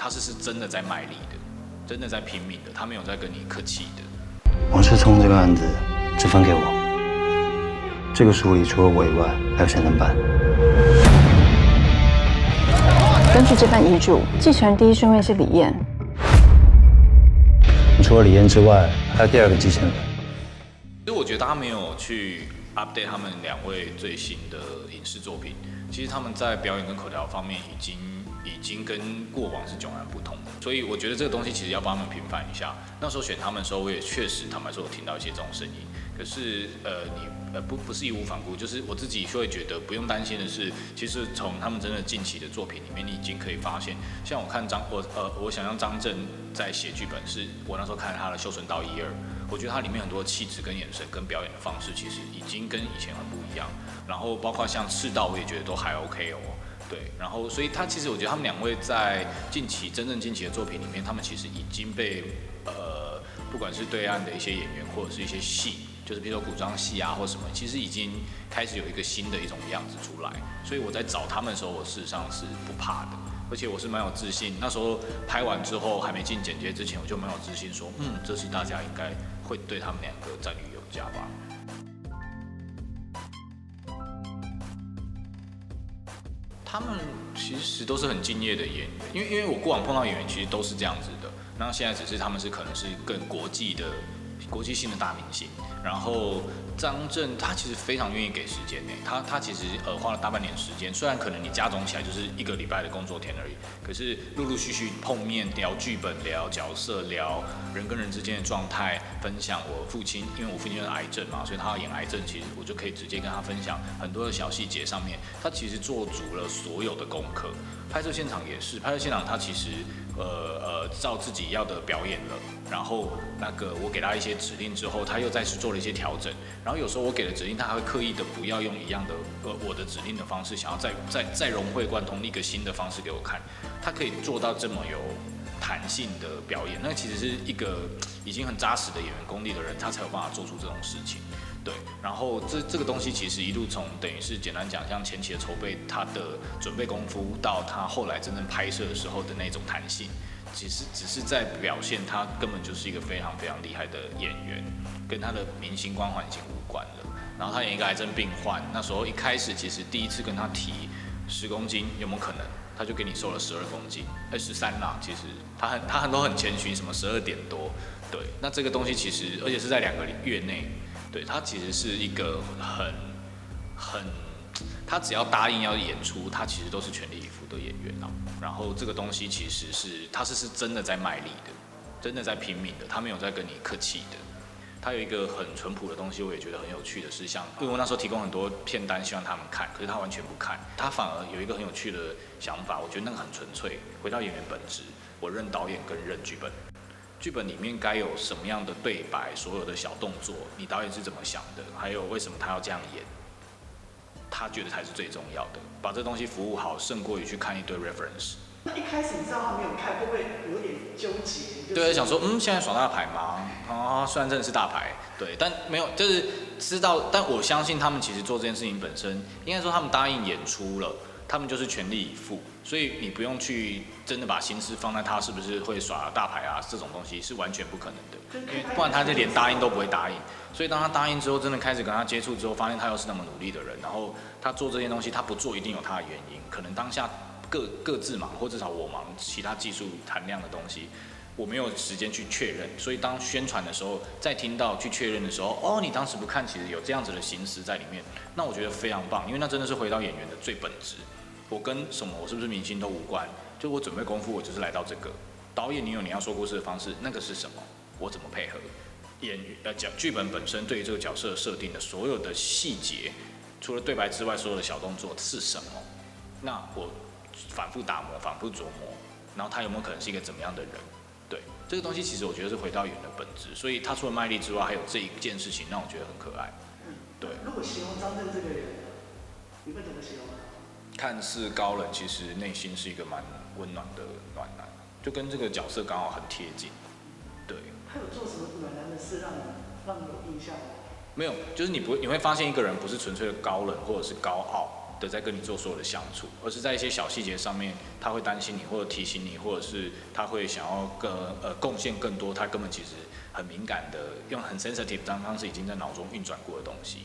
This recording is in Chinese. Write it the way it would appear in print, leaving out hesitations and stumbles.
他是真的在卖力的，真的在拼命的，他没有在跟你客气的。王世聪这个案子只分给我，这个署里除了我以外，还有行政办。根据这份遗嘱，继承人第一顺位是李燕。除了李燕之外，还有第二个继承人。其实我觉得他没有去 update 他们两位最新的影视作品，其实他们在表演跟口条方面已经跟过往是迥然不同的，所以我觉得这个东西其实要帮他们平反一下。那时候选他们的时候，我也确实坦白说，我听到一些这种声音。可是不是义无反顾，就是我自己会觉得不用担心的是，其实从他们真的近期的作品里面，你已经可以发现，像我看我想象张震在写剧本，是我那时候看他的《绣春刀1、2》，我觉得它里面很多气质跟眼神跟表演的方式，其实已经跟以前很不一样。然后包括像赤道，我也觉得都还 OK 哦。对，然后所以他其实我觉得他们两位在真正近期的作品里面，他们其实已经被不管是对岸的一些演员或者是一些戏，就是比如说古装戏啊或什么，其实已经开始有一个新的一种样子出来。所以我在找他们的时候，我事实上是不怕的，而且我是蛮有自信。那时候拍完之后还没进剪接之前，我就蛮有自信说，这是大家应该会对他们两个赞誉有加吧。他们其实都是很敬业的演员，因为我过往碰到演员其实都是这样子的，然后现在只是他们是可能是更国际性的大明星。然后张震他其实非常愿意给时间呢，他其实花了大半年时间，虽然可能你加总起来就是1个礼拜的工作天而已，可是陆陆续续碰面聊剧本、聊角色、聊人跟人之间的状态，分享我父亲，因为我父亲是癌症嘛，所以他要演癌症，其实我就可以直接跟他分享很多的小细节上面，他其实做足了所有的功课。拍摄现场也是，拍摄现场他其实照自己要的表演了，然后那个我给他一些指令之后，他又再去做了一些调整，然后有时候我给的指令，他还会刻意的不要用一样的我的指令的方式，想要再融会贯通一个新的方式给我看，他可以做到这么有弹性的表演，那其实是一个已经很扎实的演员功力的人，他才有办法做出这种事情。对，然后这个东西其实一路从等于是简单讲，像前期的筹备，他的准备功夫到他后来真正拍摄的时候的那种弹性，其实只是在表现他根本就是一个非常非常厉害的演员，跟他的明星光环已经无关了。然后他演一个癌症病患，那时候一开始其实第一次跟他提10公斤有没有可能，他就给你瘦了12公斤，13啦。其实他都很谦虚，什么12点多。对，那这个东西其实而且是在2个月内。对，他其实是一个他只要答应要演出，他其实都是全力以赴的演员啊。然后这个东西其实他是真的在卖力的，真的在拼命的，他没有在跟你客气的。他有一个很淳朴的东西，我也觉得很有趣的是，像因为我那时候提供很多片单，希望他们看，可是他完全不看，他反而有一个很有趣的想法，我觉得那个很纯粹，回到演员本质，我认导演跟认剧本。剧本里面该有什么样的对白，所有的小动作，你导演是怎么想的？还有为什么他要这样演？他觉得才是最重要的。把这东西服务好，胜过于去看一堆 reference。那一开始你知道他没有看，会不会有点纠结？对，想说现在耍大牌吗？虽然真的是大牌，对，但没有，就是知道。但我相信他们其实做这件事情本身，应该说他们答应演出了。他们就是全力以赴，所以你不用去真的把心思放在他是不是会耍大牌啊，这种东西是完全不可能的，因为不然他就连答应都不会答应。所以当他答应之后，真的开始跟他接触之后，发现他又是那么努力的人，然后他做这些东西，他不做一定有他的原因，可能当下各自忙，或至少我忙其他技术含量的东西，我没有时间去确认。所以当宣传的时候，再听到去确认的时候，你当时不看，其实有这样子的心思在里面，那我觉得非常棒，因为那真的是回到演员的最本质。我跟什么，我是不是明星都无关，就我准备功夫，我就是来到这个导演，你有你要说故事的方式，那个是什么？我怎么配合？剧本本身对于这个角色设定的所有的细节，除了对白之外，所有的小动作是什么？那我反复打磨，反复琢磨，然后他有没有可能是一个怎么样的人？对，这个东西其实我觉得是回到演员的本质，所以他除了卖力之外，还有这一件事情让我觉得很可爱。对。如果形容张震这个人，你会怎么形容他？看似高冷，其实内心是一个蛮温暖的暖男，就跟这个角色刚好很贴近。对。他有做什么暖男的事让你有印象吗？没有，就是你会发现一个人不是纯粹的高冷或者是高傲，的在跟你做所有的相处，而是在一些小细节上面，他会担心你，或者提醒你，或者是他会想要贡献更多，他根本其实很敏感的，用很 sensitive的方式已经在脑中运转过的东西。